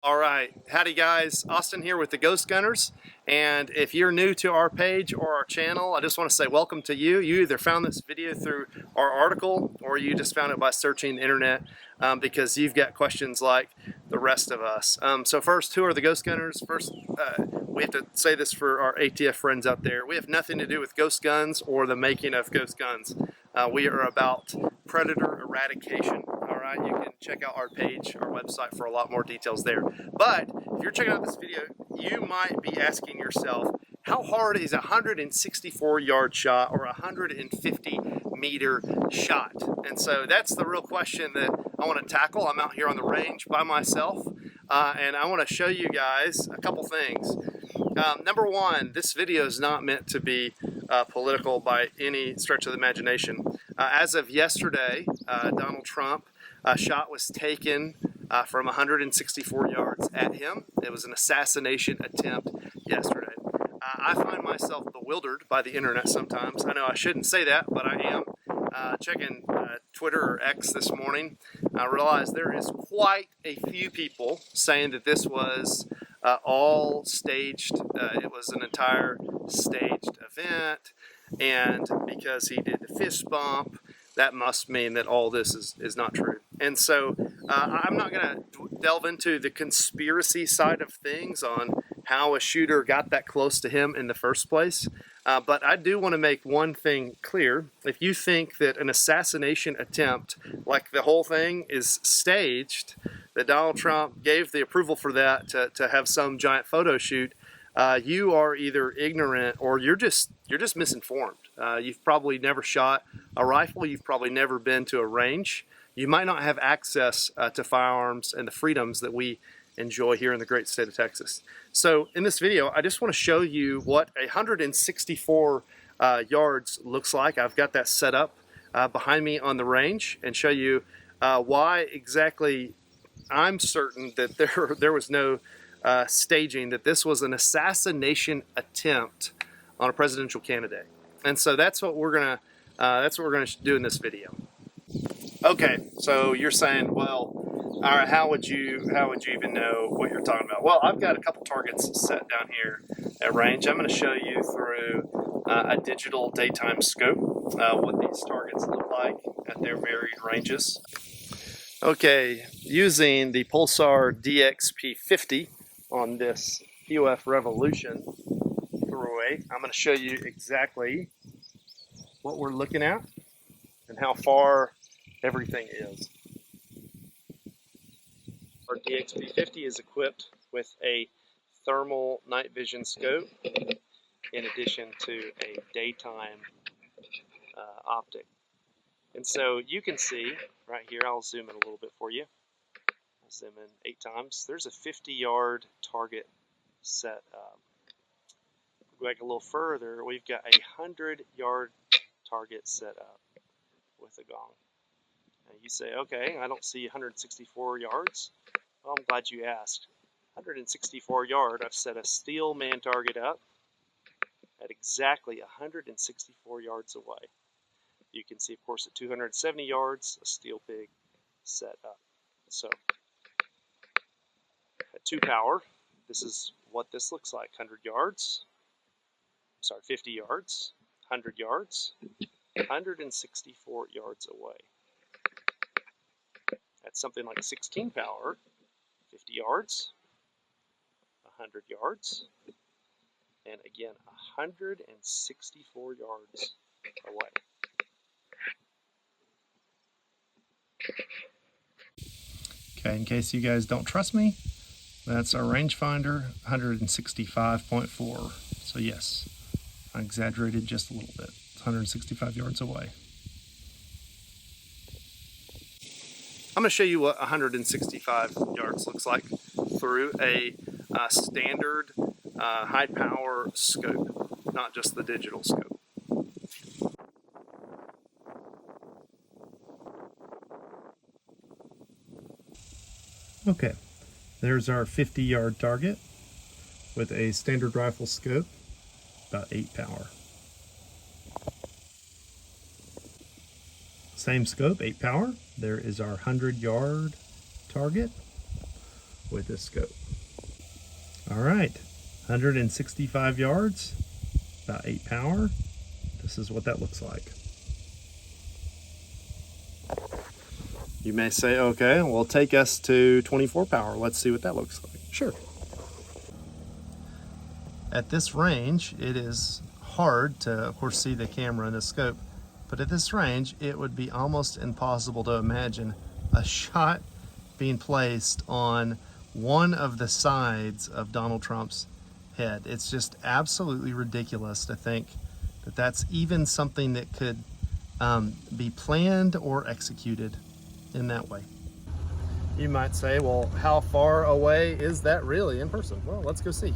All right, howdy guys, Austin here with the Ghost Gunners, and if you're new to our page or our channel, I just want to say welcome to you. You either found this video through our article or you just found it by searching the internet because you've got questions like the rest of us. So first, who are the Ghost Gunners? First, we have to say this for our ATF friends out there. We have nothing to do with ghost guns or the making of ghost guns. We are about predator eradication. All right, you can check out our page, our website for a lot more details there. But if you're checking out this video, you might be asking yourself, how hard is a 164-yard shot or a 150-meter shot? And so that's the real question that I want to tackle. I'm out here on the range by myself, and I want to show you guys a couple things. Number one, this video is not meant to be political by any stretch of the imagination. As of yesterday, Donald Trump, a shot was taken from 164 yards at him. It was an assassination attempt yesterday. I find myself bewildered by the internet sometimes. I know I shouldn't say that, but I am. Checking Twitter or X this morning, I realized there is quite a few people saying that this was all staged. It was an entire staged event, and because he did the fist bump, that must mean that all this is not true. And so I'm not going to delve into the conspiracy side of things on how a shooter got that close to him in the first place. But I do want to make one thing clear. If you think that an assassination attempt, like the whole thing is staged, that Donald Trump gave the approval for that to have some giant photo shoot, you are either ignorant or you're just misinformed. You've probably never shot a rifle. You've probably never been to a range. You might not have access to firearms and the freedoms that we enjoy here in the great state of Texas. So in this video, I just want to show you what 164 yards looks like. I've got that set up behind me on the range and show you why exactly I'm certain that there was no staging, that this was an assassination attempt on a presidential candidate. And so that's what we're gonna do in this video. Okay, so you're saying, well, all right, how would you even know what you're talking about? Well, I've got a couple targets set down here at range. I'm going to show you through a digital daytime scope what these targets look like at their varied ranges. Okay, using the Pulsar DXP50 on this POF Revolution throughway, I'm going to show you exactly what we're looking at and how far everything is. Our DXP50 is equipped with a thermal night vision scope in addition to a daytime optic. And so you can see right here, I'll zoom in a little bit for you. I'll zoom in 8 times. There's a 50-yard target set up. Go back a little further, we've got a 100-yard target set up with a gong. Now you say, okay, I don't see 164 yards. Well, I'm glad you asked. 164 yard, I've set a steel man target up at exactly 164 yards away. You can see, of course, at 270 yards, a steel pig set up. So at 2 power, this is what this looks like. 100 yards, sorry, 50 yards, 100 yards, 164 yards away. At something like 16 power, 50 yards, 100 yards, and again, 164 yards away. Okay, in case you guys don't trust me, that's our rangefinder, 165.4. So yes, I exaggerated just a little bit. It's 165 yards away. I'm going to show you what 165 yards looks like through a standard high power scope, not just the digital scope. Okay, there's our 50-yard target with a standard rifle scope, about 8 power. Same scope, 8 power. There is our 100-yard target with this scope. All right, 165 yards, about 8 power. This is what that looks like. You may say, okay, well, take us to 24 power. Let's see what that looks like. Sure. At this range, it is hard to, of course, see the camera in the scope, but at this range, it would be almost impossible to imagine a shot being placed on one of the sides of Donald Trump's head. It's just absolutely ridiculous to think that that's even something that could be planned or executed in that way. You might say, well, how far away is that really in person? Well, let's go see.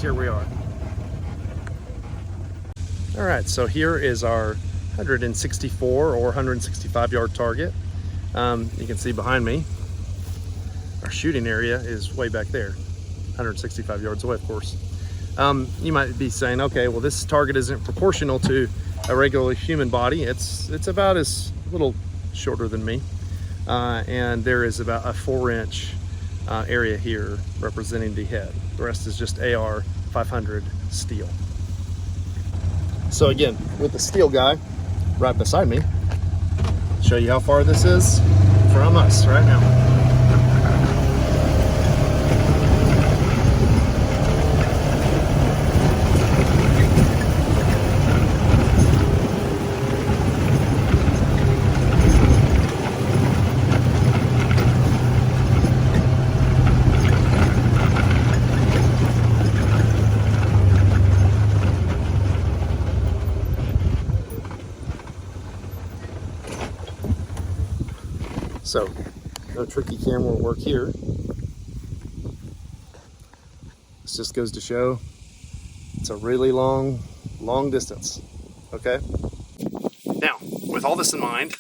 Here we are. All right, so here is our 164 or 165 yard target. You can see behind me, our shooting area is way back there, 165 yards away, of course. You might be saying, okay, well, this target isn't proportional to a regular human body. It's about as little shorter than me. And there is about a 4-inch area here representing the head. The rest is just AR 500 steel. So again, with the steel guy right beside me, show you how far this is from us right now. So, no tricky camera work here. This just goes to show it's a really long distance, okay? Now, with all this in mind,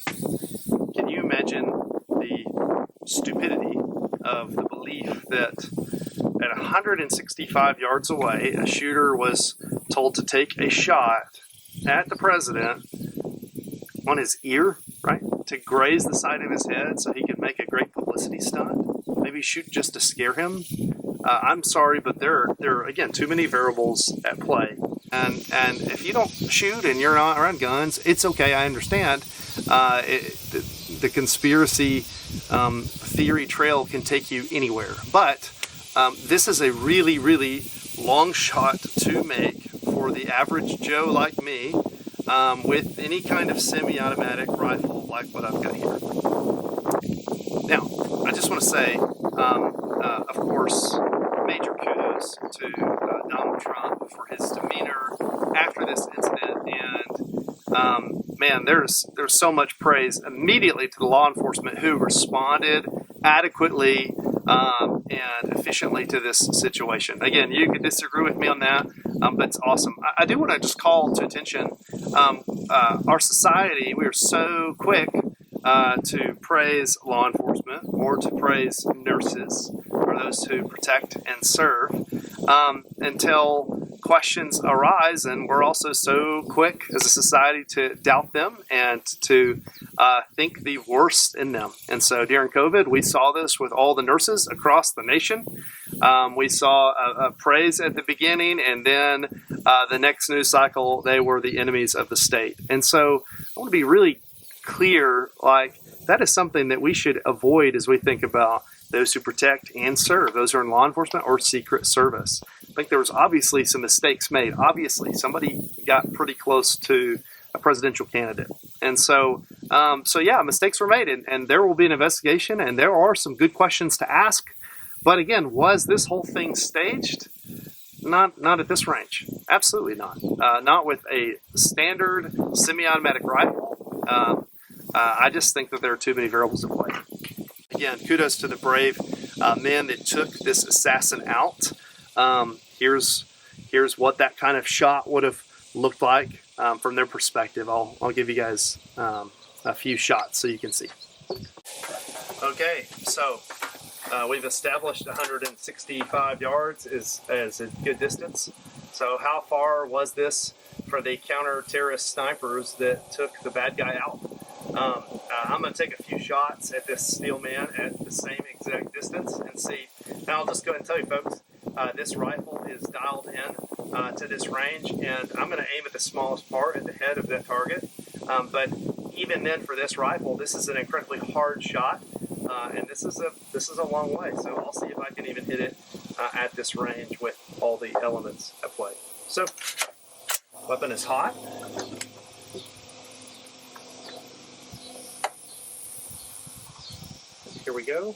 can you imagine the stupidity of the belief that at 165 yards away, a shooter was told to take a shot at the president on his ear, right? To graze the side of his head so he could make a great publicity stunt. Maybe shoot just to scare him. I'm sorry, but there are again too many variables at play. And if you don't shoot and you're not around guns, it's okay. I understand. The conspiracy theory trail can take you anywhere, but this is a really long shot to make for the average Joe like me. With any kind of semi-automatic rifle like what I've got here. Now, I just want to say, of course, major kudos to Donald Trump for his demeanor after this incident, and man, there's so much praise immediately to the law enforcement who responded adequately and efficiently to this situation. Again, you could disagree with me on that, but it's awesome. I do want to just call to attention our society. We are so quick to praise law enforcement or to praise nurses or those who protect and serve until questions arise, and we're also so quick as a society to doubt them and to think the worst in them. And so during COVID, we saw this with all the nurses across the nation. We saw a praise at the beginning, and then the next news cycle, they were the enemies of the state. And so I want to be really clear, like that is something that we should avoid as we think about those who protect and serve, those who are in law enforcement or secret service. I think there was obviously some mistakes made. Obviously, somebody got pretty close to a presidential candidate. And so yeah, mistakes were made, and there will be an investigation, and there are some good questions to ask. But again, was this whole thing staged? Not at this range. Absolutely not. Not with a standard semi-automatic rifle. I just think that there are too many variables at play. Again, kudos to the brave men that took this assassin out. Here's what that kind of shot would have looked like from their perspective. I'll give you guys a few shots so you can see. Okay, so we've established 165 yards is a good distance. So how far was this for the counter-terrorist snipers that took the bad guy out? I'm going to take a few shots at this steel man at the same exact distance and see. And I'll just go ahead and tell you, folks, this rifle is dialed in to this range, and I'm going to aim at the smallest part at the head of that target. But even then, for this rifle, this is an incredibly hard shot, and this is a long way. So I'll see if I can even hit it at this range with all the elements at play. So, weapon is hot. Here we go.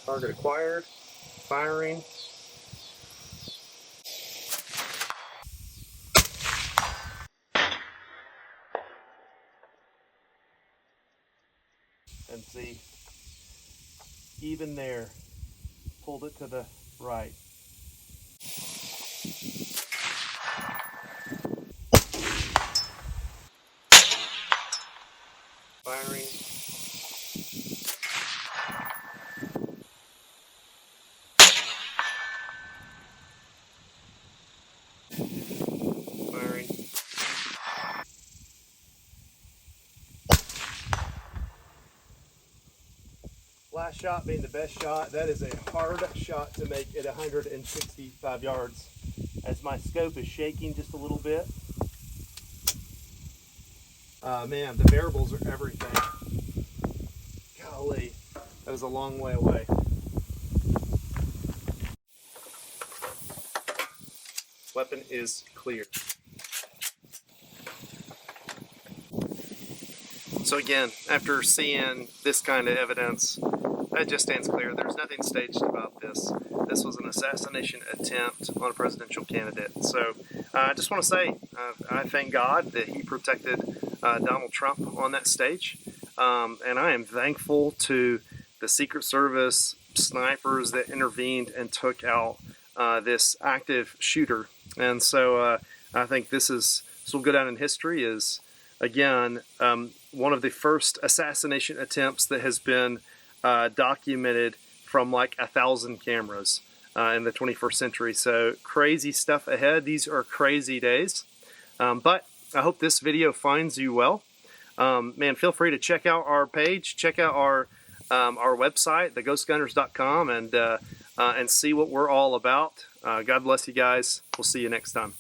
Target acquired. Firing. And see, even there, pulled it to the right. Firing. Firing. Last shot being the best shot. That is a hard shot to make at 165 yards. As my scope is shaking just a little bit. Man, the variables are everything. Golly, that was a long way away. Weapon is clear. So again, after seeing this kind of evidence, it just stands clear. There's nothing staged about this. This was an assassination attempt on a presidential candidate. So I just want to say I thank God that he protected Donald Trump on that stage. And I am thankful to the Secret Service snipers that intervened and took out this active shooter. And so I think this will go down in history as, again, one of the first assassination attempts that has been documented from like 1,000 cameras in the 21st century. So crazy stuff ahead. These are crazy days. But I hope this video finds you well. Man, feel free to check out our page, check out our website, theghostgunners.com, and see what we're all about. God bless you guys. We'll see you next time.